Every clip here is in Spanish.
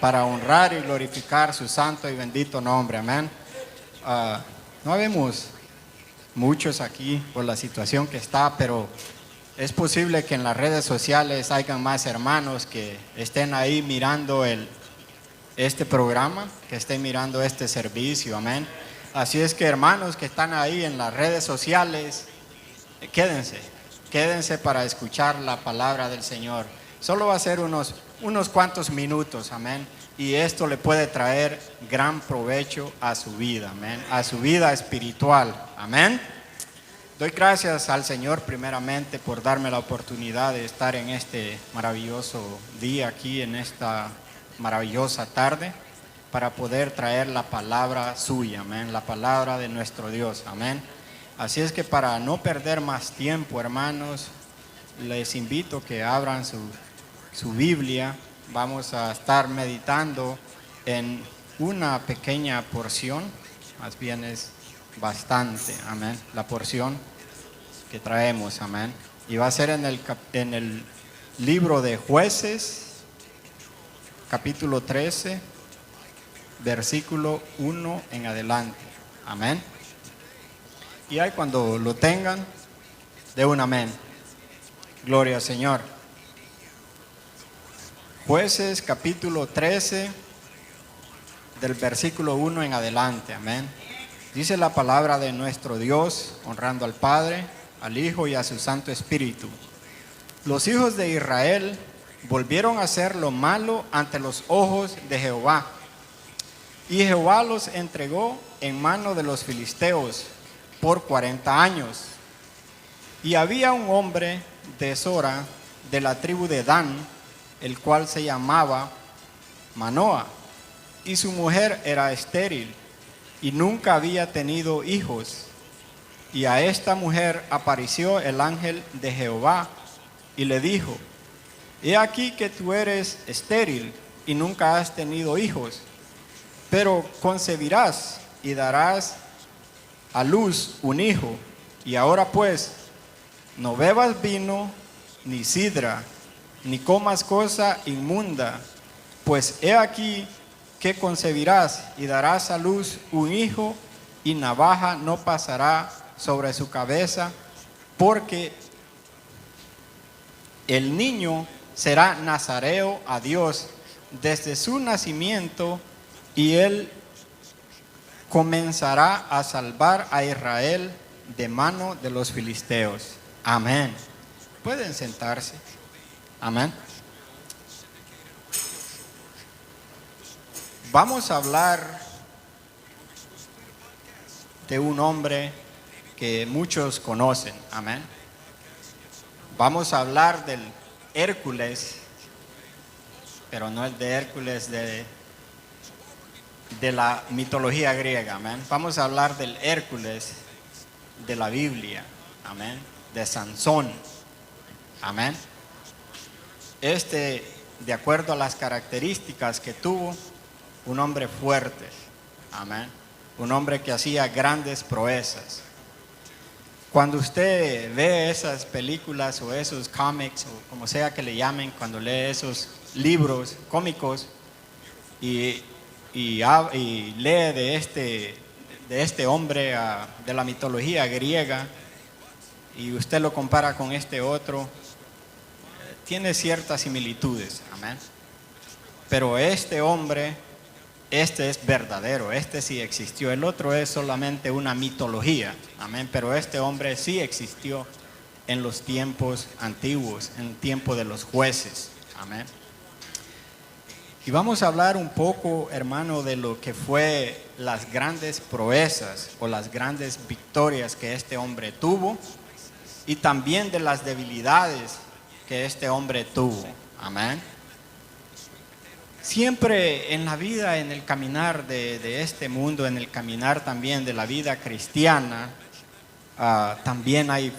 para honrar y glorificar su santo y bendito nombre. Amén. No habemos muchos aquí por la situación que está, pero es posible que en las redes sociales hayan más hermanos que estén ahí mirando este programa, que estén mirando este servicio. Amén. Así es que, hermanos que están ahí en las redes sociales, quédense para escuchar la palabra del Señor. Solo va a ser unos cuantos minutos, amén. Y esto le puede traer gran provecho a su vida, amén, a su vida espiritual, amén. Doy gracias al Señor primeramente por darme la oportunidad de estar en este maravilloso día aquí, en esta maravillosa tarde, para poder traer la palabra suya, amén, la palabra de nuestro Dios, amén. Así es que para no perder más tiempo, hermanos, les invito que abran su Biblia. Vamos a estar meditando en una pequeña porción, más bien es bastante, amén, la porción que traemos, amén. Y va a ser en el libro de Jueces, capítulo 13, versículo 1 en adelante, amén. Y ahí cuando lo tengan, de un amén. Gloria al Señor. Jueces capítulo 13, del versículo 1 en adelante, amén. Dice la palabra de nuestro Dios, honrando al Padre, al Hijo y a su Santo Espíritu. Los hijos de Israel volvieron a hacer lo malo ante los ojos de Jehová. Y Jehová los entregó en mano de los filisteos por 40 años. Y había un hombre de Sora, de la tribu de Dan, el cual se llamaba Manoa, y su mujer era estéril, y nunca había tenido hijos. Y a esta mujer apareció el ángel de Jehová, y le dijo: he aquí que tú eres estéril, y nunca has tenido hijos, pero concebirás, y darás a luz un hijo. Y ahora pues, no bebas vino, ni sidra, ni comas cosa inmunda, pues he aquí que concebirás y darás a luz un hijo, y navaja no pasará sobre su cabeza, porque el niño será nazareo a Dios desde su nacimiento, y él comenzará a salvar a Israel de mano de los filisteos. Amén. Pueden sentarse. Amén. Vamos a hablar de un hombre que muchos conocen. Amén. Vamos a hablar del Hércules, pero no el de Hércules de la mitología griega. Amén. Vamos a hablar del Hércules de la Biblia. Amén. De Sansón. Amén. De acuerdo a las características que tuvo, un hombre fuerte. Amén. Un hombre que hacía grandes proezas. Cuando usted ve esas películas o esos cómics, o como sea que le llamen, cuando lee esos libros cómicos y lee de este hombre de la mitología griega, y usted lo compara con este otro, tiene ciertas similitudes, amén. Pero este hombre, este es verdadero, este sí existió. El otro es solamente una mitología, amén. Pero este hombre sí existió en los tiempos antiguos, en el tiempo de los jueces, amén. Y vamos a hablar un poco, hermano, de lo que fue las grandes proezas o las grandes victorias que este hombre tuvo, y también de las debilidades que este hombre tuvo. Amén. Siempre en la vida, en el caminar de este mundo, en el caminar también de la vida cristiana, también hay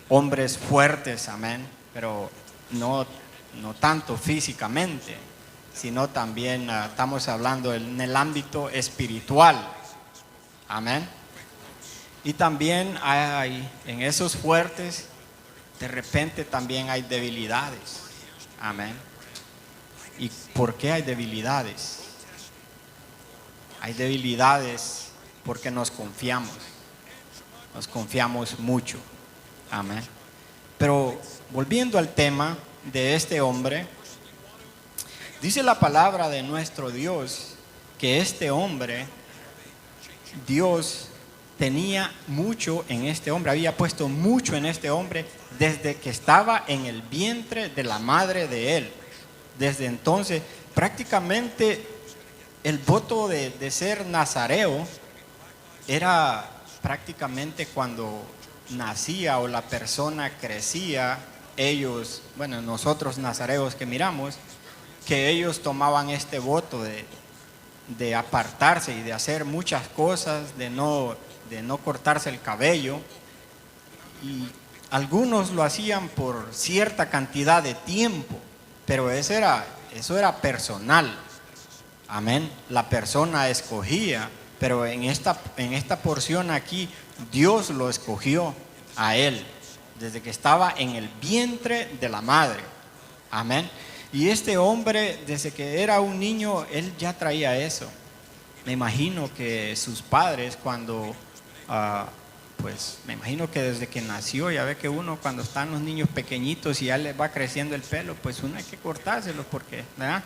hombres fuertes, amén, pero no tanto físicamente, sino también estamos hablando en el ámbito espiritual. Amén. Y también hay en esos fuertes, de repente también hay debilidades. Amén. ¿Y por qué hay debilidades? Hay debilidades porque nos confiamos mucho. Amén. Pero volviendo al tema de este hombre, dice la palabra de nuestro Dios que este hombre, Dios tenía mucho en este hombre, había puesto mucho en este hombre desde que estaba en el vientre de la madre de él. Desde entonces, prácticamente el voto de ser nazareo era prácticamente cuando nacía o la persona crecía, ellos, bueno, nosotros nazareos que miramos, que ellos tomaban este voto de apartarse y de hacer muchas cosas, de no cortarse el cabello, y algunos lo hacían por cierta cantidad de tiempo, pero eso era personal. Amén. La persona escogía, pero en esta porción aquí, Dios lo escogió a él, desde que estaba en el vientre de la madre. Amén. Y este hombre, desde que era un niño, él ya traía eso. Me imagino que sus padres cuando, pues me imagino que desde que nació, ya ve que uno cuando están los niños pequeñitos y ya les va creciendo el pelo, pues uno hay que cortárselo porque, ¿verdad?,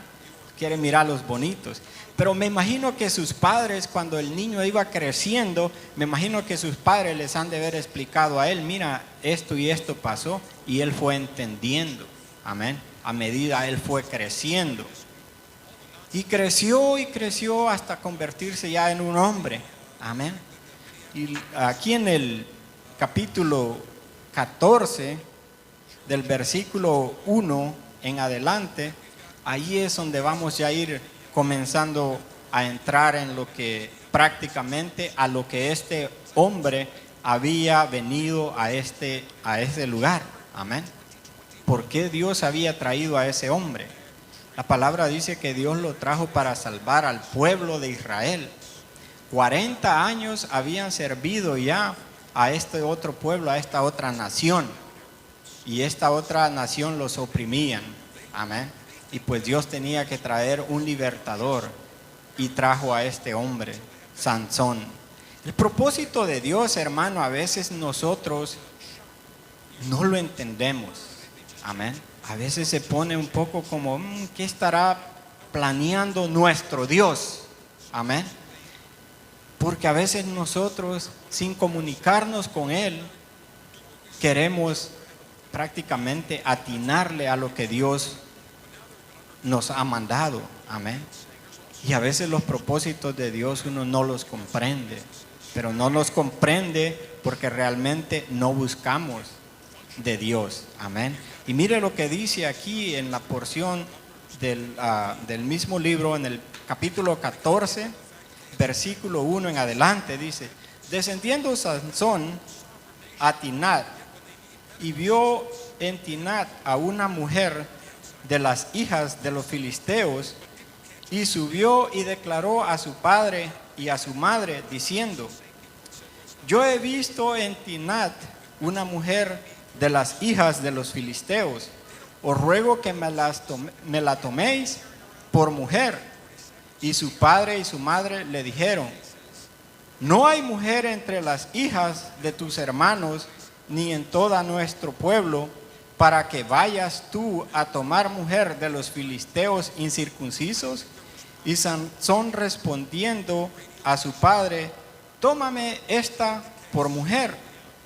quiere mirarlos bonitos. Pero me imagino que sus padres, cuando el niño iba creciendo, me imagino que sus padres les han de haber explicado a él, mira, esto y esto pasó, y él fue entendiendo. Amén. A medida él fue creciendo. Y creció hasta convertirse ya en un hombre. Amén. Y aquí en el capítulo 14, del versículo 1 en adelante, ahí es donde vamos ya a ir comenzando a entrar en lo que prácticamente a lo que este hombre había venido a este lugar. Amén. ¿Por qué Dios había traído a ese hombre? La palabra dice que Dios lo trajo para salvar al pueblo de Israel. 40 años habían servido ya a este otro pueblo, a esta otra nación. Y esta otra nación los oprimían. Amén. Y pues Dios tenía que traer un libertador y trajo a este hombre, Sansón. El propósito de Dios, hermano, a veces nosotros no lo entendemos. Amén. A veces se pone un poco como, ¿qué estará planeando nuestro Dios? Amén. Porque a veces nosotros, sin comunicarnos con Él, queremos prácticamente atinarle a lo que Dios nos ha mandado. Amén. Y a veces los propósitos de Dios uno no los comprende, pero no los comprende porque realmente no buscamos de Dios. Amén. Y mire lo que dice aquí en la porción del mismo libro, en el capítulo 14, versículo 1 en adelante, dice: descendiendo Sansón a Timnat, y vio en Timnat a una mujer de las hijas de los filisteos, y subió y declaró a su padre y a su madre, diciendo: yo he visto en Timnat una mujer de las hijas de los filisteos, os ruego que me la toméis por mujer. Y su padre y su madre le dijeron: no hay mujer entre las hijas de tus hermanos, ni en todo nuestro pueblo, para que vayas tú a tomar mujer de los filisteos incircuncisos. Y Sansón, respondiendo a su padre: tómame esta por mujer,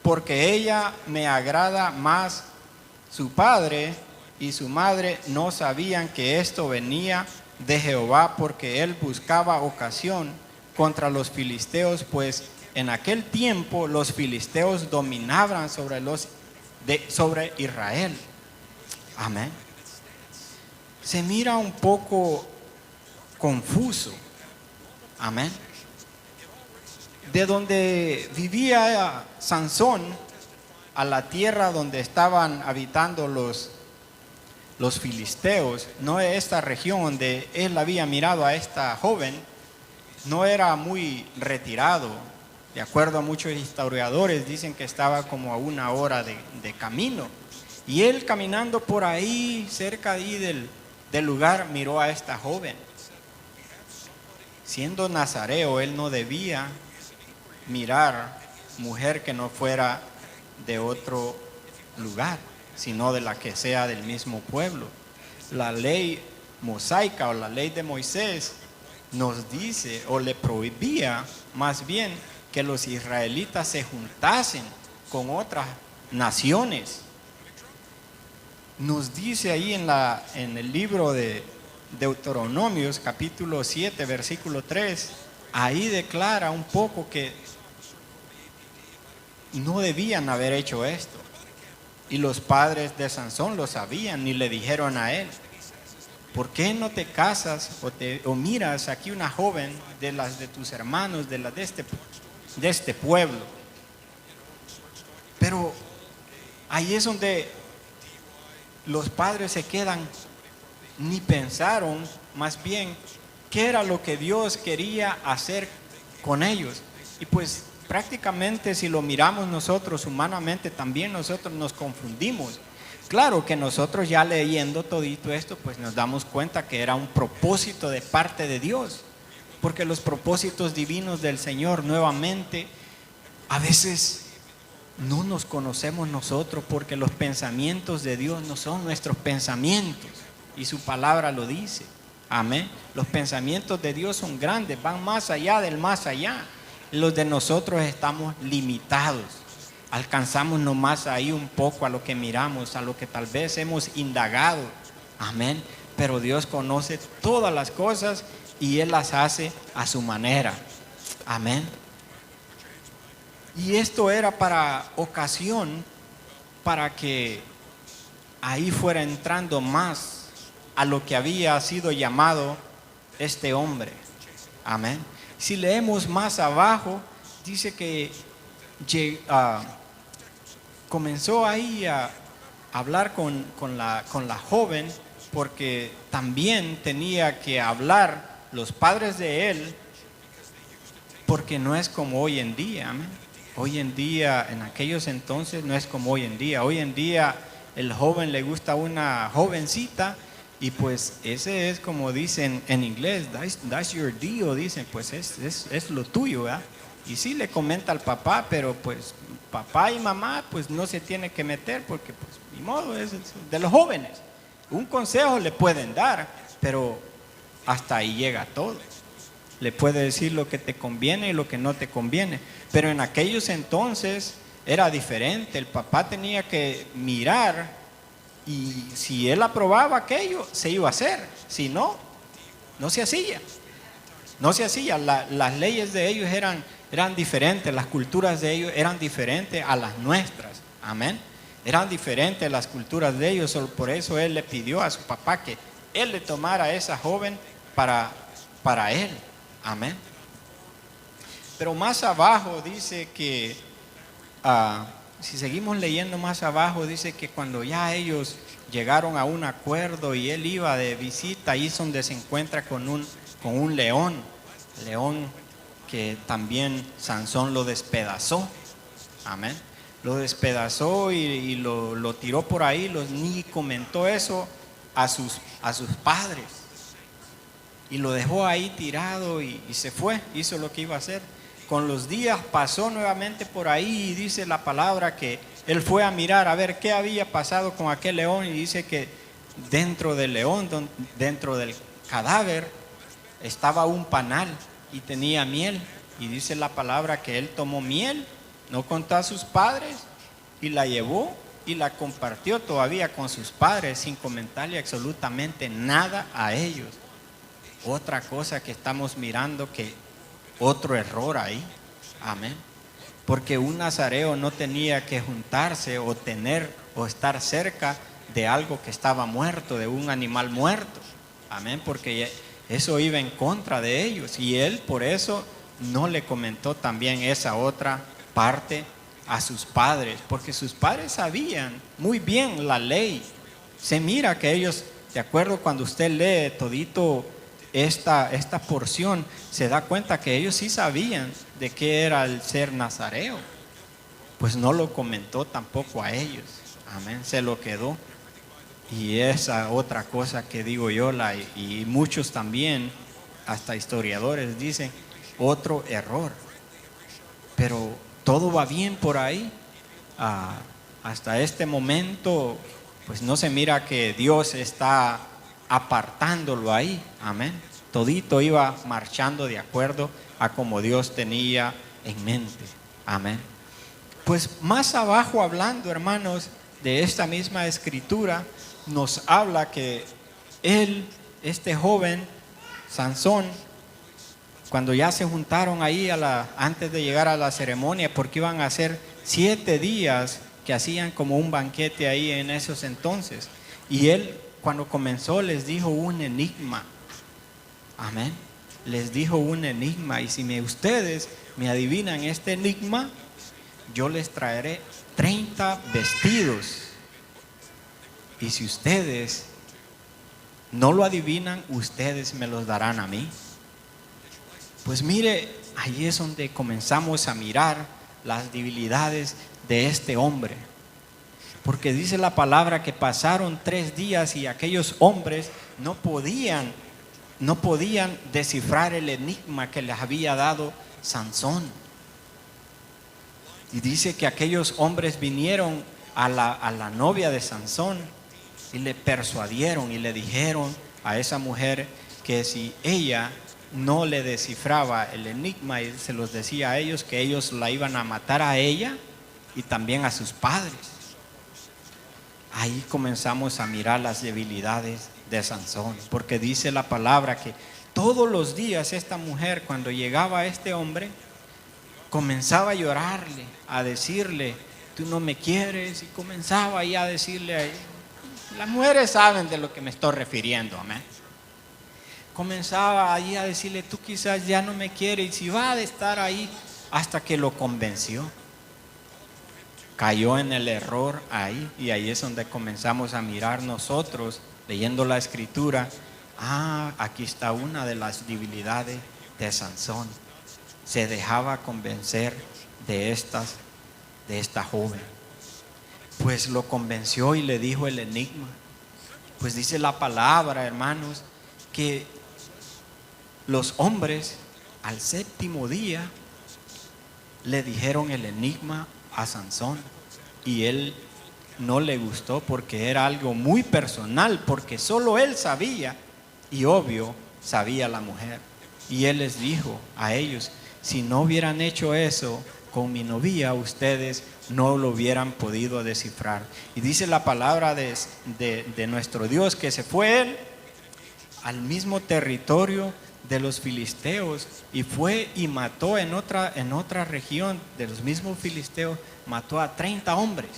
porque ella me agrada más. Su padre y su madre no sabían que esto venía de Jehová, porque él buscaba ocasión contra los filisteos, pues en aquel tiempo los filisteos dominaban sobre Israel. Amén. Se mira un poco confuso. Amén. De donde vivía Sansón a la tierra donde estaban habitando los filisteos, no es esta región donde él había mirado a esta joven, no era muy retirado. De acuerdo a muchos historiadores, dicen que estaba como a 1 hora de camino. Y él caminando por ahí, cerca ahí del del lugar miró a esta joven. Siendo nazareo, él no debía mirar mujer que no fuera de otro lugar, sino de la que sea del mismo pueblo. La ley mosaica o la ley de Moisés nos dice o le prohibía más bien que los israelitas se juntasen con otras naciones. Nos dice ahí en el libro de Deuteronomios capítulo 7 versículo 3, ahí declara un poco que no debían haber hecho esto. Y los padres de Sansón lo sabían y le dijeron a él: ¿por qué no te casas o miras aquí una joven de las de tus hermanos, de este pueblo? Pero ahí es donde los padres se quedan, ni pensaron más bien qué era lo que Dios quería hacer con ellos. Y pues prácticamente si lo miramos nosotros humanamente, también nosotros nos confundimos. Claro que nosotros ya leyendo todito esto, pues nos damos cuenta que era un propósito de parte de Dios, porque los propósitos divinos del Señor, nuevamente, a veces no nos conocemos nosotros, porque los pensamientos de Dios no son nuestros pensamientos, y su palabra lo dice. Amén. Los pensamientos de Dios son grandes, van más allá del más allá. Los de nosotros estamos limitados, alcanzamos nomás ahí un poco a lo que miramos, a lo que tal vez hemos indagado. Amén. Pero Dios conoce todas las cosas y Él las hace a su manera. Amén. Y esto era para ocasión, para que ahí fuera entrando más a lo que había sido llamado este hombre. Amén. Si leemos más abajo, dice que comenzó ahí a hablar con la joven, porque también tenía que hablar los padres de él, porque no es como hoy en día. Amén. Hoy en día, en aquellos entonces, no es como hoy en día. Hoy en día el joven le gusta una jovencita y pues ese es como dicen en inglés, that's your deal, dicen, pues es lo tuyo, ¿verdad? Y sí le comenta al papá, pero pues papá y mamá pues no se tiene que meter, porque pues ni modo, es de los jóvenes. Un consejo le pueden dar, pero hasta ahí llega todo. Le puede decir lo que te conviene y lo que no te conviene. Pero en aquellos entonces era diferente. El papá tenía que mirar, y si él aprobaba aquello, se iba a hacer. Si no, no se hacía. No se hacía. Las leyes de ellos eran diferentes. Las culturas de ellos eran diferentes a las nuestras. Amén. Eran diferentes las culturas de ellos. Por eso él le pidió a su papá que él le tomara a esa joven para él. Amén. Pero más abajo dice que, si seguimos leyendo más abajo, dice que cuando ya ellos llegaron a un acuerdo y él iba de visita, ahí es donde se encuentra con un león que también Sansón lo despedazó. Amén. Lo despedazó y lo tiró por ahí, ni comentó eso a sus padres. Y lo dejó ahí tirado y se fue, hizo lo que iba a hacer. Con los días pasó nuevamente por ahí y dice la palabra que él fue a mirar a ver qué había pasado con aquel león, y dice que dentro del león, dentro del cadáver, estaba un panal y tenía miel. Y dice la palabra que él tomó miel, no contó a sus padres, y la llevó y la compartió todavía con sus padres sin comentarle absolutamente nada a ellos. Otra cosa que estamos mirando, que otro error ahí. Amén. Porque un nazareo no tenía que juntarse o estar cerca de algo que estaba muerto, de un animal muerto. Amén. Porque eso iba en contra de ellos, y él por eso no le comentó también esa otra parte a sus padres, porque sus padres sabían muy bien la ley. Se mira que ellos, de acuerdo, cuando usted lee todito esta porción, se da cuenta que ellos sí sabían de qué era el ser nazareo. Pues no lo comentó tampoco a ellos. Amén. Se lo quedó. Y esa otra cosa que digo yo, y muchos también, hasta historiadores dicen, otro error. Pero todo va bien por ahí. Hasta este momento, pues no se mira que Dios está apartándolo ahí. Amén. Todito iba marchando de acuerdo a como Dios tenía en mente. Amén. Pues más abajo, hablando, hermanos, de esta misma escritura, nos habla que él, este joven, Sansón, cuando ya se juntaron ahí antes de llegar a la ceremonia, porque iban a hacer 7 días que hacían como un banquete ahí en esos entonces. Y él, cuando comenzó, les dijo un enigma. Amén. Les dijo un enigma. Y si ustedes me adivinan este enigma, yo les traeré 30 vestidos. Y si ustedes no lo adivinan, ustedes me los darán a mí. Pues mire, ahí es donde comenzamos a mirar las debilidades de este hombre. Porque dice la palabra que pasaron 3 días y aquellos hombres no podían descifrar el enigma que les había dado Sansón. Y dice que aquellos hombres vinieron a la novia de Sansón y le persuadieron y le dijeron a esa mujer que si ella no le descifraba el enigma, y se los decía a ellos, que ellos la iban a matar a ella y también a sus padres. Ahí comenzamos a mirar las debilidades de Sansón, porque dice la palabra que todos los días esta mujer, cuando llegaba a este hombre, comenzaba a llorarle, a decirle, tú no me quieres, y comenzaba ahí a decirle a él. Las mujeres saben de lo que me estoy refiriendo, amén. Comenzaba ahí a decirle, tú quizás ya no me quieres, y si va a estar ahí, hasta que lo convenció. Cayó en el error ahí, y ahí es donde comenzamos a mirar nosotros, leyendo la escritura. Aquí está una de las debilidades de Sansón. Se dejaba convencer de esta joven. Pues lo convenció y le dijo el enigma. Pues dice la palabra, hermanos, que los hombres al 7º día le dijeron el enigma a Sansón, y él no le gustó porque era algo muy personal, porque solo él sabía, y obvio sabía la mujer. Y él les dijo a ellos, si no hubieran hecho eso con mi novia, ustedes no lo hubieran podido descifrar. Y dice la palabra de nuestro Dios que se fue él al mismo territorio de los filisteos, y fue y mató en otra región de los mismos filisteos, mató a 30 hombres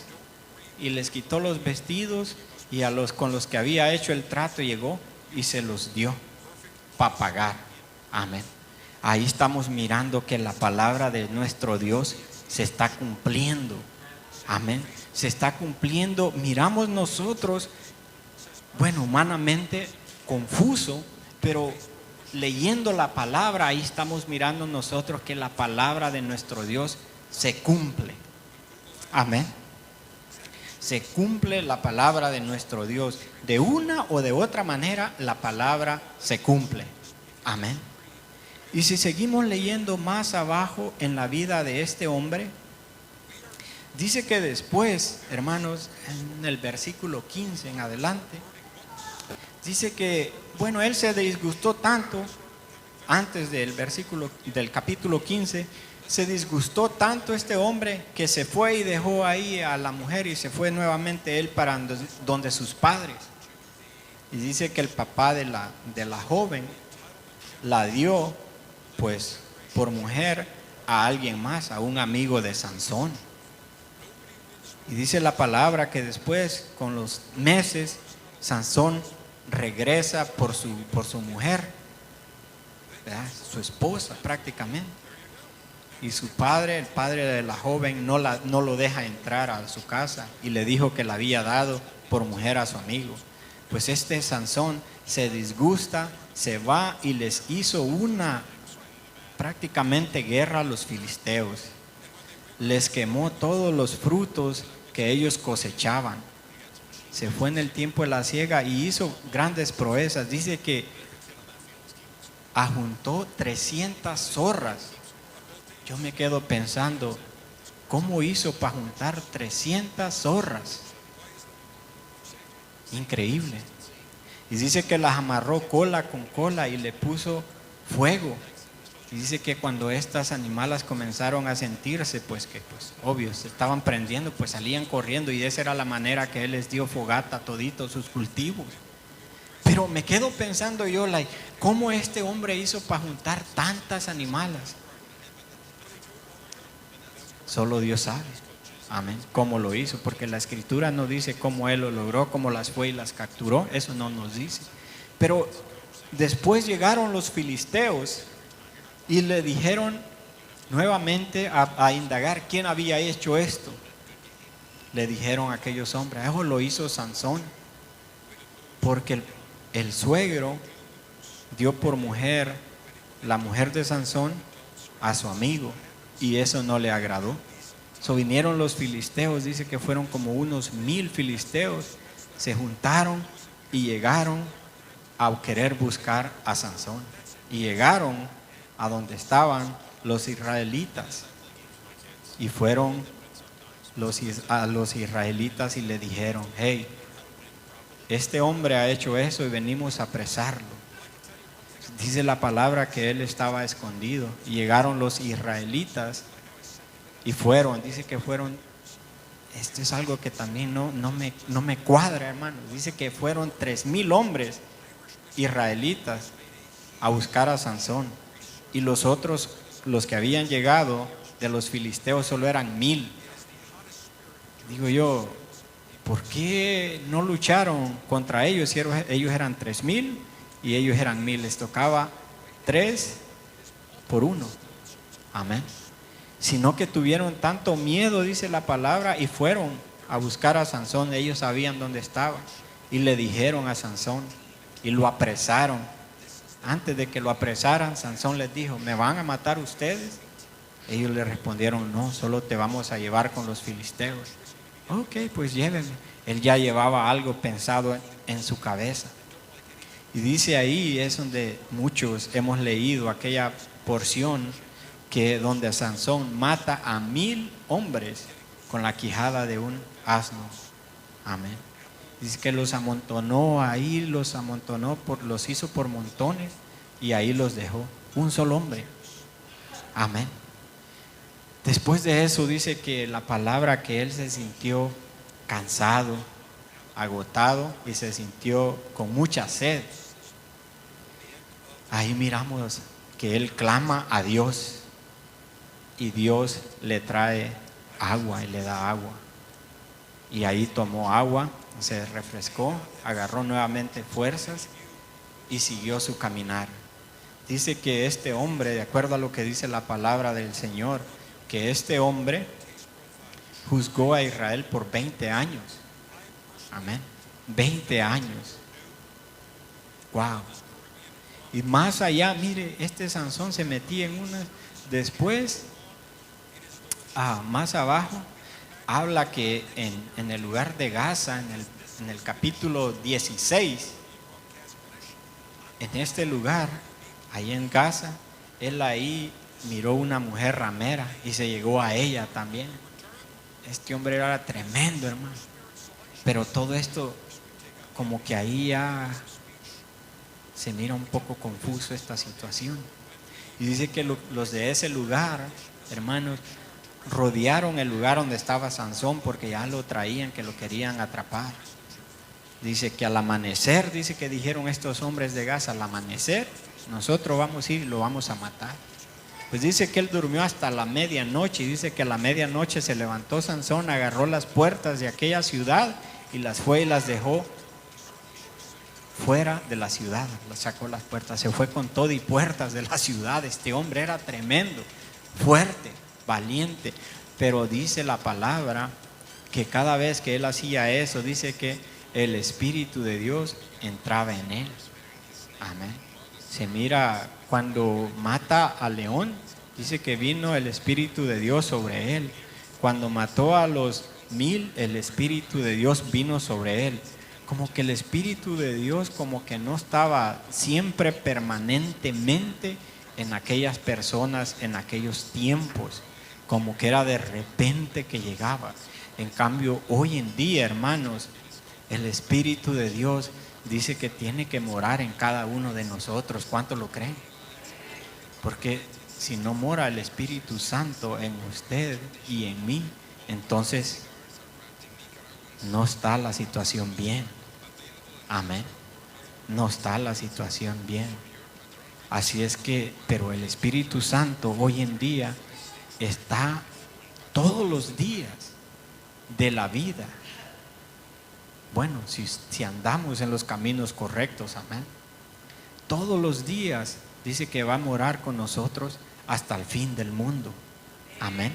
y les quitó los vestidos, y con los que había hecho el trato llegó y se los dio para pagar. Amén. Ahí estamos mirando que la palabra de nuestro Dios se está cumpliendo. Amén. Se está cumpliendo. Miramos nosotros, humanamente confuso, pero leyendo la palabra, ahí estamos mirando nosotros que la palabra de nuestro Dios se cumple. Amén. Se cumple la palabra de nuestro Dios. De una o de otra manera, la palabra se cumple. Amén. Y si seguimos leyendo más abajo en la vida de este hombre, dice que después, hermanos, en el versículo 15 en adelante, dice que, él se disgustó tanto, antes del capítulo 15, se disgustó tanto este hombre que se fue y dejó ahí a la mujer, y se fue nuevamente él para donde sus padres. Y dice que el papá de la joven la dio, pues, por mujer a alguien más, a un amigo de Sansón. Y dice la palabra que después, con los meses, Sansón regresa por su mujer, ¿verdad? Su esposa prácticamente. Y su padre, el padre de la joven, no lo deja entrar a su casa, y le dijo que la había dado por mujer a su amigo. Pues este Sansón se disgusta, se va y les hizo una prácticamente guerra a los filisteos. Les quemó todos los frutos que ellos cosechaban. se fue en el tiempo de la siega y hizo grandes proezas. Dice que ajuntó 300 zorras. Yo me quedo pensando, ¿cómo hizo para juntar 300 zorras? Increíble. Y dice que las amarró cola con cola y le puso fuego. Y dice que cuando estas animales comenzaron a sentirse, pues obvio, se estaban prendiendo, pues salían corriendo, y esa era la manera que él les dio fogata a toditos sus cultivos. Pero me quedo pensando yo, ¿cómo este hombre hizo para juntar tantas animales? Solo Dios sabe. Amén. ¿Cómo lo hizo? Porque la escritura no dice cómo él lo logró, cómo las fue y las capturó. Eso no nos dice. Pero después llegaron los filisteos y le dijeron nuevamente a indagar quién había hecho esto. Le dijeron a aquellos hombres, eso lo hizo Sansón, porque el suegro dio por mujer la mujer de Sansón a su amigo, y eso no le agradó. Vinieron los filisteos, dice que fueron como unos 1000 filisteos, se juntaron y llegaron a querer buscar a Sansón, y llegaron a donde estaban los israelitas, y fueron a los israelitas y le dijeron, hey, este hombre ha hecho eso y venimos a apresarlo. Dice la palabra que él estaba escondido, y llegaron los israelitas y dice que fueron, esto es algo que también no me cuadra, hermano. Dice que fueron 3000 hombres israelitas a buscar a Sansón, y los otros, los que habían llegado de los filisteos, solo eran 1000. Digo yo, ¿por qué no lucharon contra ellos si ellos eran 3000 y ellos eran 1000? Les tocaba 3 por 1. Amén. Sino que tuvieron tanto miedo, dice la palabra, y fueron a buscar a Sansón. Ellos sabían dónde estaba y le dijeron a Sansón y lo apresaron. Antes de que lo apresaran, Sansón les dijo, ¿me van a matar ustedes? Ellos le respondieron, no, solo te vamos a llevar con los filisteos. Ok, pues llévenme. Él ya llevaba algo pensado en su cabeza. Y dice ahí, es donde muchos hemos leído aquella porción que donde Sansón mata a 1000 hombres con la quijada de un asno. Amén. Dice que los amontonó ahí, los hizo por montones, y ahí los dejó. Un solo hombre. Amén. Después de eso dice que la palabra que él se sintió cansado, agotado, y se sintió con mucha sed. Ahí miramos que él clama a Dios, y Dios le trae agua y le da agua. Y ahí tomó agua, se refrescó, agarró nuevamente fuerzas y siguió su caminar. Dice que este hombre, de acuerdo a lo que dice la palabra del Señor, que este hombre juzgó a Israel por 20 años. Amén. 20 años. Wow. Y más allá, mire, este Sansón se metía en una. Después, más abajo, habla que en el lugar de Gaza, en el capítulo 16, en este lugar, ahí en Gaza, él ahí miró una mujer ramera y se llegó a ella también. Este hombre era tremendo, hermano. Pero todo esto, como que ahí ya se mira un poco confuso esta situación. Y dice que los de ese lugar, hermanos, rodearon el lugar donde estaba Sansón, porque ya lo traían, que lo querían atrapar. Dice que al amanecer, dice que dijeron estos hombres de Gaza, al amanecer nosotros vamos a ir y lo vamos a matar. Pues dice que él durmió hasta la medianoche, y dice que a la medianoche se levantó Sansón, agarró las puertas de aquella ciudad y las fue y las dejó fuera de la ciudad. Las sacó las puertas, se fue con todo y puertas de la ciudad. Este hombre era tremendo, fuerte, valiente. Pero dice la palabra que cada vez que él hacía eso, dice que el Espíritu de Dios entraba en él. Amén. Se mira cuando mata al león, dice que vino el Espíritu de Dios sobre él. Cuando mató a los 1000 el Espíritu de Dios vino sobre él. Como que el Espíritu de Dios como que no estaba siempre permanentemente en aquellas personas en aquellos tiempos, como que era de repente que llegaba. En cambio, hoy en día, hermanos, el Espíritu de Dios dice que tiene que morar en cada uno de nosotros. ¿Cuántos lo creen? Porque si no mora el Espíritu Santo en usted y en mí, entonces no está la situación bien. Amén. No está la situación bien. Así es que, pero el Espíritu Santo hoy en día está todos los días de la vida. Bueno, si andamos en los caminos correctos, amén. Todos los días dice que va a morar con nosotros hasta el fin del mundo. Amén.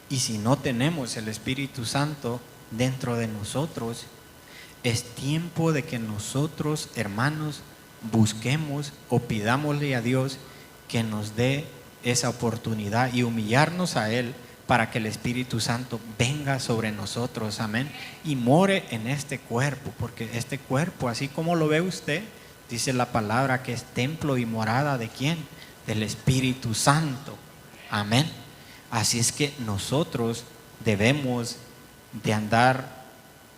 Y si no tenemos el Espíritu Santo dentro de nosotros, es tiempo de que nosotros, hermanos, busquemos o pidámosle a Dios que nos dé esa oportunidad y humillarnos a Él para que el Espíritu Santo venga sobre nosotros, amén, y more en este cuerpo, porque este cuerpo, así como lo ve usted, dice la palabra que es templo y morada ¿de quién? Del Espíritu Santo, amén. Así es que nosotros debemos de andar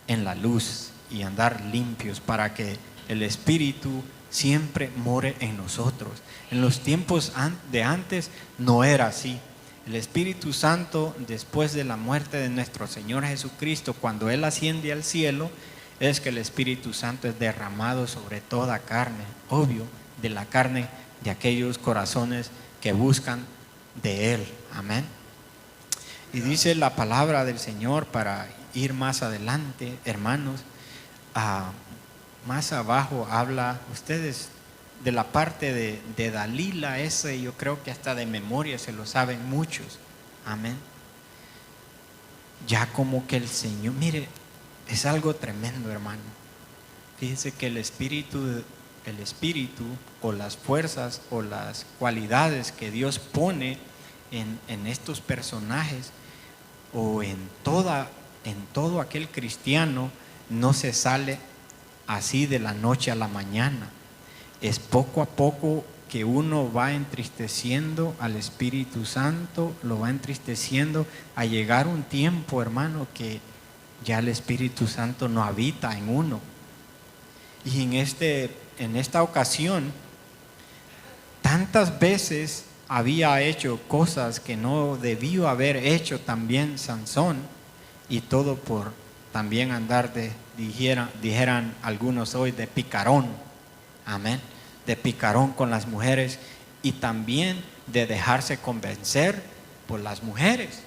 en la luz y andar limpios para que el Espíritu siempre more en nosotros. En los tiempos de antes no era así. El Espíritu Santo, después de la muerte de nuestro Señor Jesucristo, cuando Él asciende al cielo, es que el Espíritu Santo es derramado sobre toda carne, obvio, de la carne de aquellos corazones que buscan de Él. Amén. Y dice la palabra del Señor, para ir más adelante, hermanos, más abajo habla ustedes de la parte de Dalila. Ese yo creo que hasta de memoria se lo saben muchos, amén. Ya como que el Señor, mire, es algo tremendo, hermano. Fíjese que el espíritu o las fuerzas o las cualidades que Dios pone en estos personajes o en todo aquel cristiano, no se sale así de la noche a la mañana. Es poco a poco que uno va entristeciendo al Espíritu Santo, lo va entristeciendo, a llegar un tiempo, hermano, que ya el Espíritu Santo no habita en uno. Y en esta ocasión, tantas veces había hecho cosas que no debió haber hecho también Sansón, y todo por también andar dijeran algunos hoy, de picarón, amén, de picarón con las mujeres, y también de dejarse convencer por las mujeres.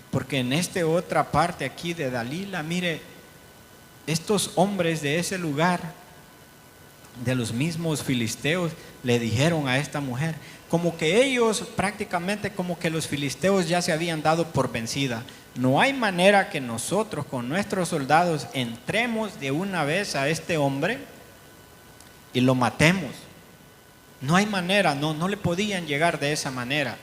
Porque en esta otra parte aquí de Dalila, mire, estos hombres de ese lugar, de los mismos filisteos, le dijeron a esta mujer, como que ellos prácticamente, como que los filisteos ya se habían dado por vencida. No hay manera que nosotros con nuestros soldados entremos de una vez a este hombre y lo matemos. No hay manera, no le podían llegar de esa manera.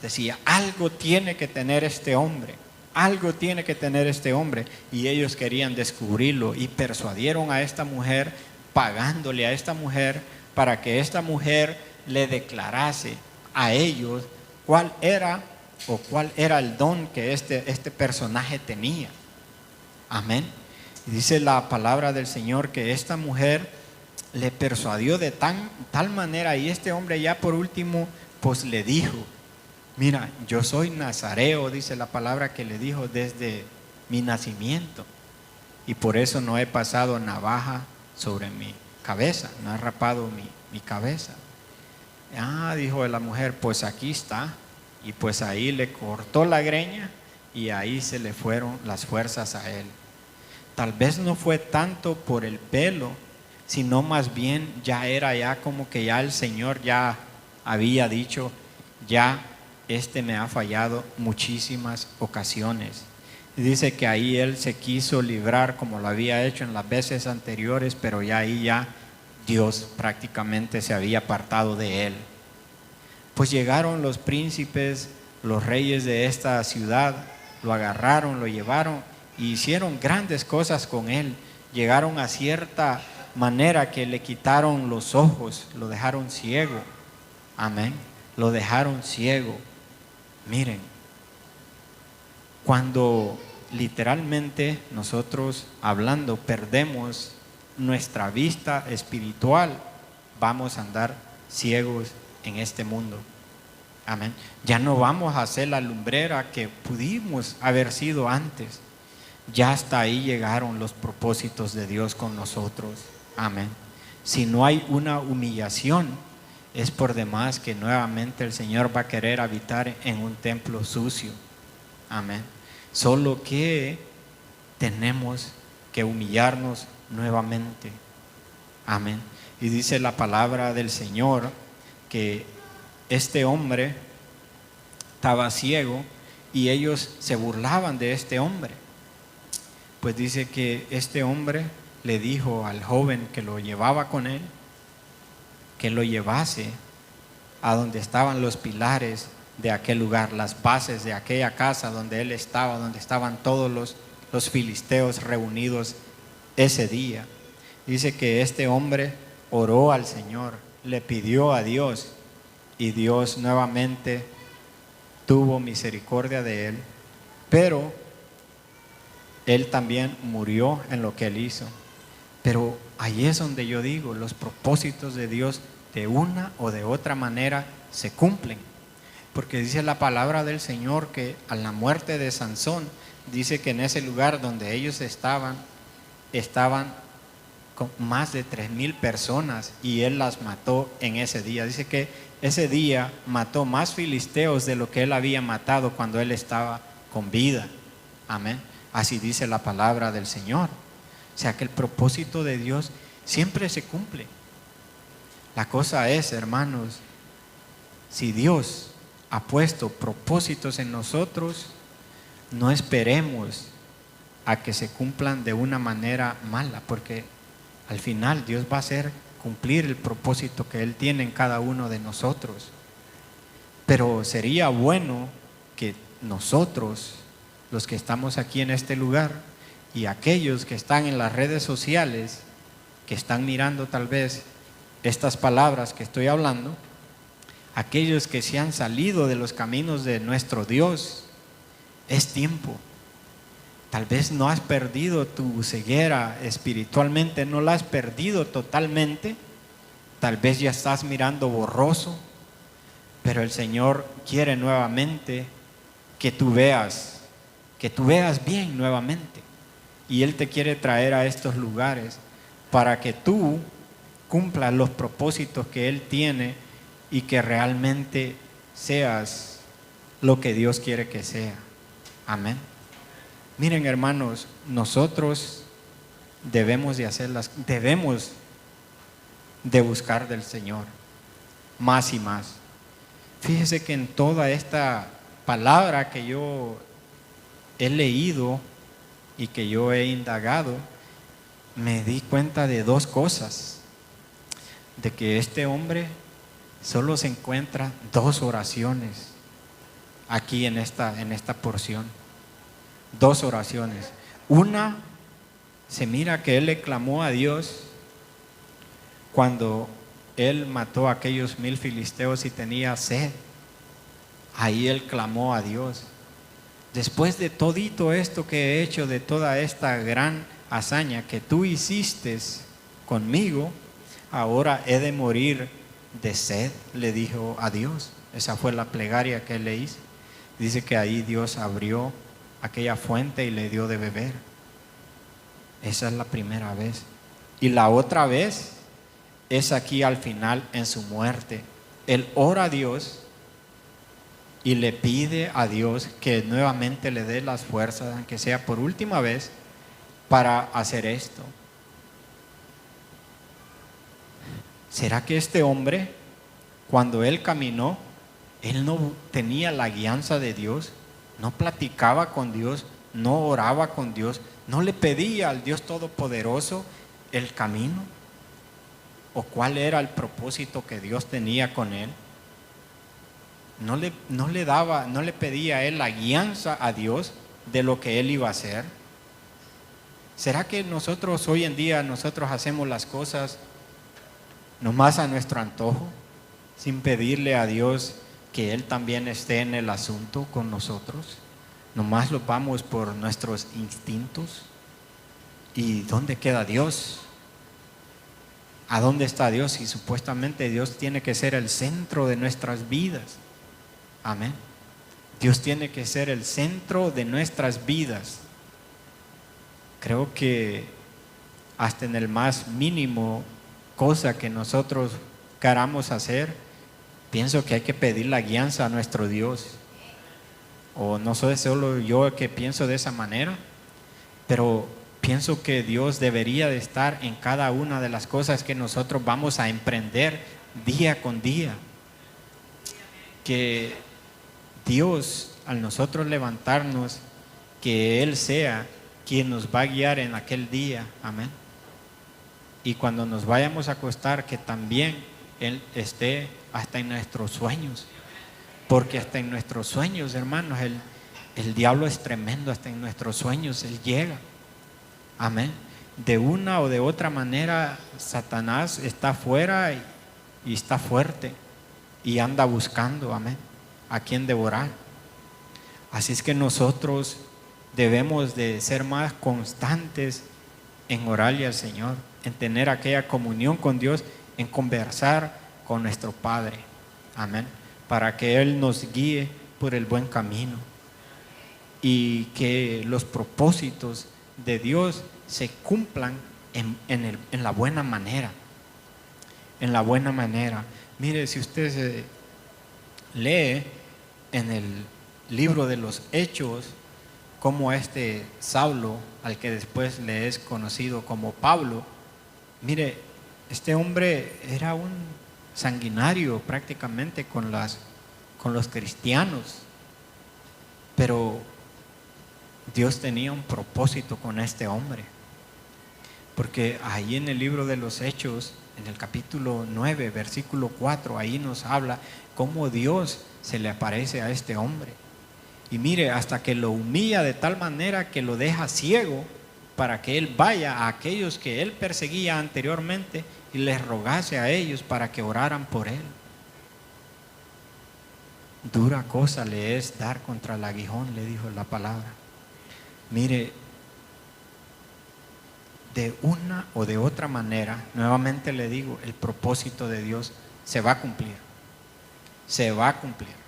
Decía, algo tiene que tener este hombre, algo tiene que tener este hombre. Y ellos querían descubrirlo y persuadieron a esta mujer, pagándole a esta mujer para que esta mujer le declarase a ellos cuál era el don que este personaje tenía. Amén. Y dice la palabra del Señor que esta mujer le persuadió de tal manera, y este hombre ya por último pues le dijo, mira, yo soy nazareo, dice la palabra que le dijo, desde mi nacimiento, y por eso no he pasado navaja sobre mi cabeza, no he rapado mi cabeza. Dijo la mujer, pues aquí está. Y pues ahí le cortó la greña y ahí se le fueron las fuerzas a él. Tal vez no fue tanto por el pelo, sino más bien ya como que ya el Señor ya había dicho, ya me ha fallado muchísimas ocasiones. Y dice que ahí él se quiso librar como lo había hecho en las veces anteriores, pero ya Dios prácticamente se había apartado de él. Pues llegaron los príncipes, los reyes de esta ciudad lo agarraron, lo llevaron y hicieron grandes cosas con él. Llegaron a cierta manera que le quitaron los ojos, lo dejaron ciego. Amén. Lo dejaron ciego. Miren, cuando literalmente nosotros hablando perdemos nuestra vista espiritual, vamos a andar ciegos en este mundo. Amén. Ya no vamos a ser la lumbrera que pudimos haber sido antes. Ya hasta ahí llegaron los propósitos de Dios con nosotros. Amén. Si no hay una humillación, es por demás que nuevamente el Señor va a querer habitar en un templo sucio. Amén. Solo que tenemos que humillarnos nuevamente. Amén. Y dice la palabra del Señor que este hombre estaba ciego y ellos se burlaban de este hombre. Pues dice que este hombre le dijo al joven que lo llevaba con él, que lo llevase a donde estaban los pilares de aquel lugar, las bases de aquella casa donde él estaba, donde estaban todos los filisteos reunidos ese día. Dice que este hombre oró al Señor, le pidió a Dios y Dios nuevamente tuvo misericordia de él, pero él también murió en lo que él hizo. Pero ahí es donde yo digo, los propósitos de Dios de una o de otra manera se cumplen. Porque dice la palabra del Señor que a la muerte de Sansón, dice que en ese lugar donde ellos estaban con más de 3,000 personas y él las mató en ese día. Dice que ese día mató más filisteos de lo que él había matado cuando él estaba con vida. Amén. Así dice la palabra del Señor. O sea que el propósito de Dios siempre se cumple. La cosa es, hermanos, si Dios ha puesto propósitos en nosotros, no esperemos a que se cumplan de una manera mala, porque al final Dios va a hacer cumplir el propósito que Él tiene en cada uno de nosotros. Pero sería bueno que nosotros, los que estamos aquí en este lugar, y aquellos que están en las redes sociales, que están mirando tal vez estas palabras que estoy hablando, aquellos que se han salido de los caminos de nuestro Dios, es tiempo. Tal vez no has perdido tu ceguera espiritualmente, no la has perdido totalmente, tal vez ya estás mirando borroso, pero el Señor quiere nuevamente que tú veas bien nuevamente. Y Él te quiere traer a estos lugares para que tú cumplas los propósitos que Él tiene y que realmente seas lo que Dios quiere que sea. Amén. Miren, hermanos, nosotros debemos de buscar del Señor más y más. Fíjese que en toda esta palabra que yo he leído y que yo he indagado, me di cuenta de dos cosas: de que este hombre solo se encuentra 2 oraciones aquí en esta porción. 2 oraciones. Una, se mira que él le clamó a Dios cuando él mató a aquellos 1,000 filisteos y tenía sed. Ahí él clamó a Dios. Después de todito esto que he hecho, de toda esta gran hazaña que tú hiciste conmigo, ahora he de morir de sed, le dijo a Dios. Esa fue la plegaria que él le hizo. Dice que ahí Dios abrió aquella fuente y le dio de beber. Esa es la primera vez. Y la otra vez es aquí al final, en su muerte. Él ora a Dios y le pide a Dios que nuevamente le dé las fuerzas, aunque sea por última vez, para hacer esto. ¿Será que este hombre, cuando él caminó, él no tenía la guianza de Dios? ¿No platicaba con Dios? ¿No oraba con Dios? ¿No le pedía al Dios Todopoderoso el camino? ¿O cuál era el propósito que Dios tenía con él? No le pedía a él la guianza a Dios de lo que Él iba a hacer? ¿Será que nosotros hoy en día hacemos las cosas nomás a nuestro antojo, sin pedirle a Dios que Él también esté en el asunto con nosotros? Nomás lo vamos por nuestros instintos. ¿Y dónde queda Dios? ¿A dónde está Dios? Y supuestamente Dios tiene que ser el centro de nuestras vidas. Amén. Dios tiene que ser el centro de nuestras vidas. Creo que hasta en el más mínimo cosa que nosotros queramos hacer, pienso que hay que pedir la guianza a nuestro Dios. O no soy solo yo que pienso de esa manera, pero pienso que Dios debería de estar en cada una de las cosas que nosotros vamos a emprender día con día. Que Dios, al nosotros levantarnos, que Él sea quien nos va a guiar en aquel día. Amén. Y cuando nos vayamos a acostar, que también Él esté hasta en nuestros sueños. Porque hasta en nuestros sueños, hermanos, el diablo es tremendo. Hasta en nuestros sueños Él llega. Amén. De una o de otra manera, Satanás está afuera y está fuerte y anda buscando, amén, a quien devorar. Así es que nosotros debemos de ser más constantes en orarle al Señor, en tener aquella comunión con Dios, en conversar con nuestro Padre, amén, para que Él nos guíe por el buen camino y que los propósitos de Dios se cumplan en la buena manera. En la buena manera. Mire, si usted lee en el libro de los Hechos, como este Saulo, al que después le es conocido como Pablo, mire, este hombre era un sanguinario prácticamente con los cristianos, pero Dios tenía un propósito con este hombre, porque ahí en el libro de los Hechos, en el capítulo 9, versículo 4, ahí nos habla cómo Dios se le aparece a este hombre. Y mire, hasta que lo humilla de tal manera que lo deja ciego, para que él vaya a aquellos que él perseguía anteriormente y les rogase a ellos para que oraran por él. Dura cosa le es dar contra el aguijón, le dijo la palabra. Mire, de una o de otra manera, nuevamente le digo, el propósito de Dios se va a cumplir. Se va a cumplir.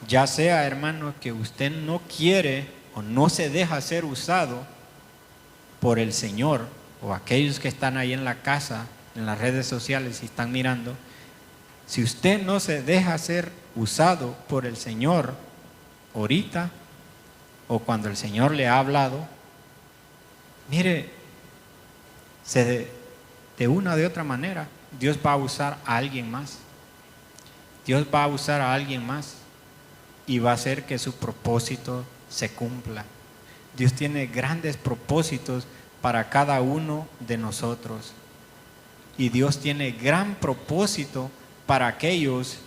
Ya sea, hermano, que usted no quiere o no se deja ser usado por el Señor, o aquellos que están ahí en la casa, en las redes sociales y están mirando, si usted no se deja ser usado por el Señor ahorita, o cuando el Señor le ha hablado, mire, de una o de otra manera, Dios va a usar a alguien más. Dios va a usar a alguien más y va a hacer que su propósito se cumpla. Dios tiene grandes propósitos para cada uno de nosotros. Y Dios tiene gran propósito para aquellos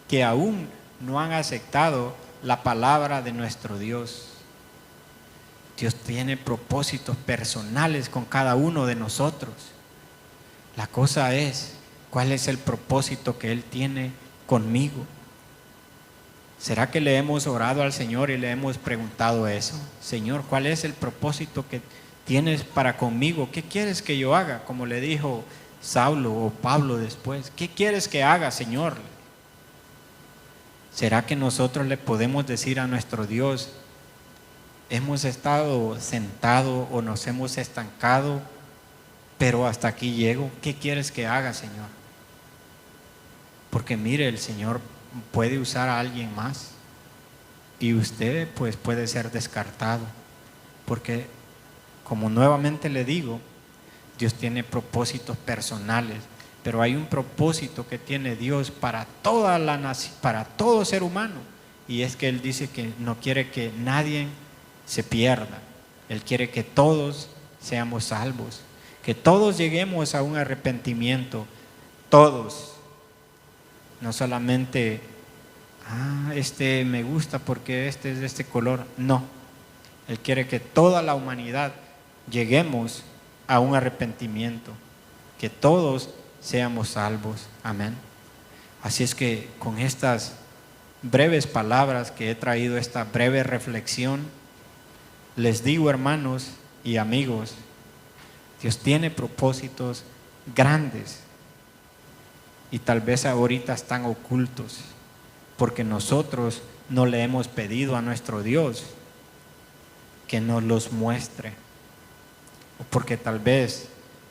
que aún no han aceptado la palabra de nuestro Dios. Dios tiene propósitos personales con cada uno de nosotros. La cosa es, ¿cuál es el propósito que Él tiene conmigo? ¿Será que le hemos orado al Señor y le hemos preguntado eso? Señor, ¿cuál es el propósito que tienes para conmigo? ¿Qué quieres que yo haga? Como le dijo Saulo o Pablo después. ¿Qué quieres que haga, Señor? ¿Será que nosotros le podemos decir a nuestro Dios, hemos estado sentados o nos hemos estancado, pero hasta aquí llego? ¿Qué quieres que haga, Señor? Porque mire, el Señor puede usar a alguien más y usted pues puede ser descartado, porque como nuevamente le digo, Dios tiene propósitos personales, pero hay un propósito que tiene Dios para toda la nación, para todo ser humano, y es que Él dice que no quiere que nadie se pierda. Él quiere que todos seamos salvos, que todos lleguemos a un arrepentimiento, todos. No solamente, este me gusta porque este es de este color. No, Él quiere que toda la humanidad lleguemos a un arrepentimiento, que todos seamos salvos. Amén. Así es que con estas breves palabras que he traído, esta breve reflexión, les digo, hermanos y amigos, Dios tiene propósitos grandes y tal vez ahorita están ocultos porque nosotros no le hemos pedido a nuestro Dios que nos los muestre, o porque tal vez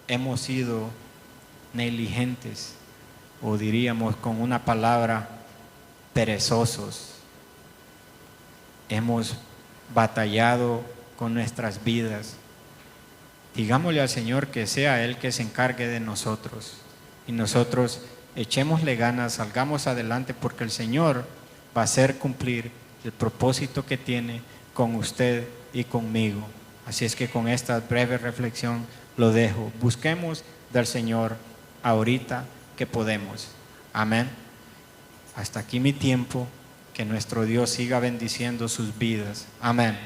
hemos sido negligentes, o diríamos con una palabra, perezosos. Hemos batallado con nuestras vidas. Digámosle al Señor que sea Él que se encargue de nosotros, y nosotros echémosle ganas, salgamos adelante, porque el Señor va a hacer cumplir el propósito que tiene con usted y conmigo. Así es que con esta breve reflexión lo dejo. Busquemos del Señor ahorita que podemos. Amén. Hasta aquí mi tiempo. Que nuestro Dios siga bendiciendo sus vidas. Amén.